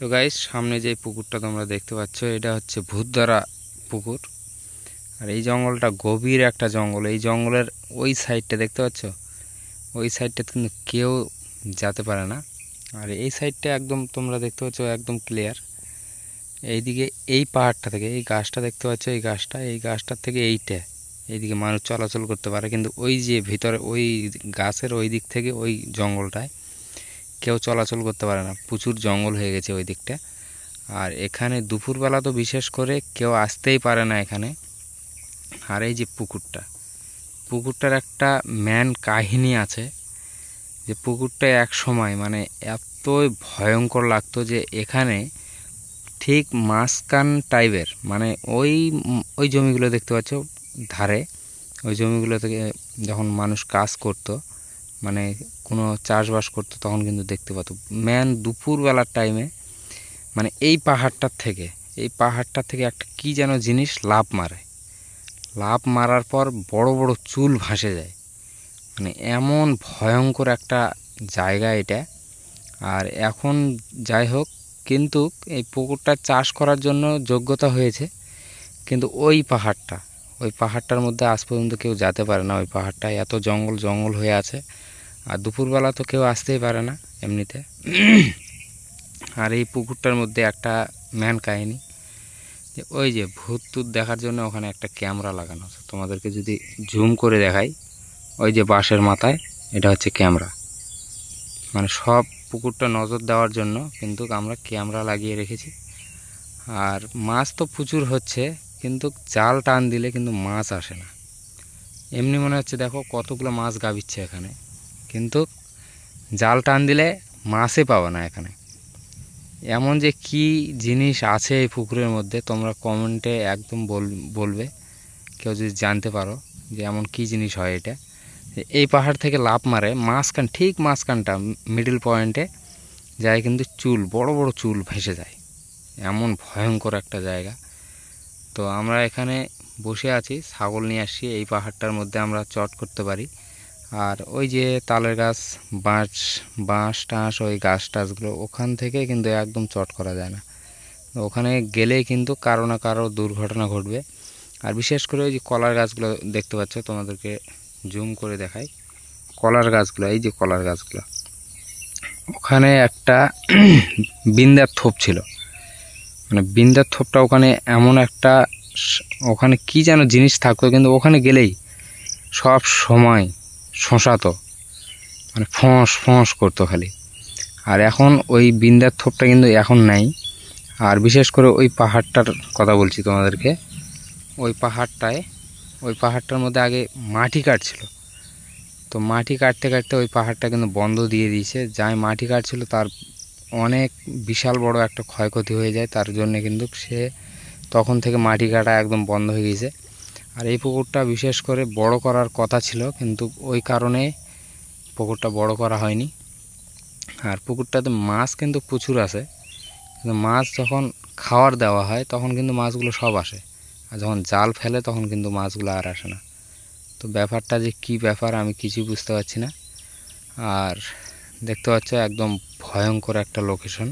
তো গাইস, সামনে যে পুকুরটা তোমরা দেখতে পাচ্ছ এটা হচ্ছে ভূতধারা পুকুর। আর এই জঙ্গলটা গভীর একটা জঙ্গল। এই জঙ্গলের ওই সাইডটা দেখতে পাচ্ছ, ওই সাইডটা কিন্তু কেউ যেতে পারে না। আর এই সাইডটা একদম তোমরা দেখতে পাচ্ছ একদম ক্লিয়ার। এইদিকে এই পাহাড়টা থেকে এই গাছটা দেখতে পাচ্ছ, এই গাছটার থেকে এইদিকে মানুষ চলাচল করতে পারে, কিন্তু ওই যে ভিতরে ওই গাছের ওই দিক থেকে ওই জঙ্গলটায় কেউ চলাচল করতে পারে না। প্রচুর জঙ্গল হয়ে গেছে ওই দিকটা। আর এখানে দুপুরবেলা তো বিশেষ করে কেউ আসতেই পারে না এখানে। আর এই যে পুকুরটার একটা ম্যান কাহিনী আছে, যে পুকুরটা এক সময় মানে এতই ভয়ঙ্কর লাগতো যে এখানে ঠিক মাঝখান টাইপের মানে ওই ওই জমিগুলো দেখতে পাচ্ছ ধারে, ওই জমিগুলো থেকে যখন মানুষ কাজ করতো মানে কোনো চাষবাস করতো তখন কিন্তু দেখতে পেত ম্যান দুপুরবেলার টাইমে মানে এই পাহাড়টার থেকে একটা কি যেন জিনিস লাফ মারার পর বড় বড় চুল ভাসে যায়। মানে এমন ভয়ঙ্কর একটা জায়গা এটা। আর এখন যাই হোক, কিন্তু এই পুকুরটা চাষ করার জন্য যোগ্যতা হয়েছে, কিন্তু ওই পাহাড়টার মধ্যে আজ পর্যন্ত কেউ যেতে পারে না। ওই পাহাড়টায় এত জঙ্গল হয়ে আছে, আর দুপুরবেলা তো কেউ আসতেই পারে না এমনিতে। আর এই পুকুরটার মধ্যে একটা ম্যান কাহিনী, যে ওই যে ভূত টুত দেখার জন্য ওখানে একটা ক্যামেরা লাগানো আছে। তোমাদেরকে যদি জুম করে দেখাই, ওই যে বাঁশের মাথায় এটা হচ্ছে ক্যামেরা। মানে সব পুকুরটা নজর দেওয়ার জন্য কিন্তু আমরা ক্যামেরা লাগিয়ে রেখেছি। আর মাছ তো প্রচুর হচ্ছে, কিন্তু জাল টান দিলে কিন্তু মাছ আসে না। এমনি মনে হচ্ছে দেখো কতগুলো মাছ গাবিচ্ছে এখানে, কিন্তু জাল টান দিলে মাছই পাবে না এখানে। এমন যে কি জিনিস আছে এই পুকুরের মধ্যে তোমরা কমেন্টে একদম বলবে কেউ যদি জানতে পারো যে এমন কি জিনিস হয় এটা। এই পাহাড় থেকে লাফ মারে ঠিক মাঝখানটা মিডল পয়েন্টে যায়, কিন্তু বড় বড় চুল ভেসে যায়। এমন ভয়ঙ্কর একটা জায়গা। তো আমরা এখানে বসে আছি, ছাগল নিয়ে আসছি। এই পাহাড়টার মধ্যে আমরা চট করতে পারি। আর ওই যে তালের গাছ, বাঁশ টাঁশ, ওই গাছ টাছগুলো ওখান থেকে কিন্তু একদম চট করা যায় না। ওখানে গেলেই কিন্তু কারো না কারো দুর্ঘটনা ঘটবে। আর বিশেষ করে ওই যে কলার গাছগুলো দেখতে পাচ্ছ, তোমাদেরকে জুম করে দেখাই কলার গাছগুলো। এই যে কলার গাছগুলো, ওখানে একটা বিন্দার থোপ ছিল। মানে বিন্দার থোপটা ওখানে এমন একটা, ওখানে কি যেন জিনিস থাকতো, কিন্তু ওখানে গেলেই সব সময় শোঁসাতো, মানে ফোঁস করতো খালি। আর এখন ওই বিন্দার থোপটা কিন্তু এখন নাই। আর বিশেষ করে ওই পাহাড়টার কথা বলছি তোমাদেরকে, ওই পাহাড়টার মধ্যে আগে মাটি কাটছিল। তো মাটি কাটতে কাটতে ওই পাহাড়টা কিন্তু বন্ধ দিয়ে দিয়েছে। যাই মাটি কাটছিল তার অনেক বিশাল বড় একটা ক্ষয়ক্ষতি হয়ে যায়, তার জন্য কিন্তু সে তখন থেকে মাটি কাটা একদম বন্ধ হয়ে গেছে। আর এই পুকুরটা বিশেষ করে বড় করার কথা ছিল, কিন্তু ওই কারণে পুকুরটা বড় করা হয়নি। আর পুকুরটাতে মাছ কিন্তু প্রচুর আছে, কিন্তু মাছ যখন খাওয়ার দেওয়া হয় তখন কিন্তু মাছগুলো সব আসে, আর যখন জাল ফেলে তখন কিন্তু মাছগুলো আর আসে না। তো ব্যাপারটা যে কি ব্যাপার আমি কিছুই বুঝতে পারছি না। আর দেখতে পাচ্ছ একদম ভয়ঙ্কর একটা লোকেশন।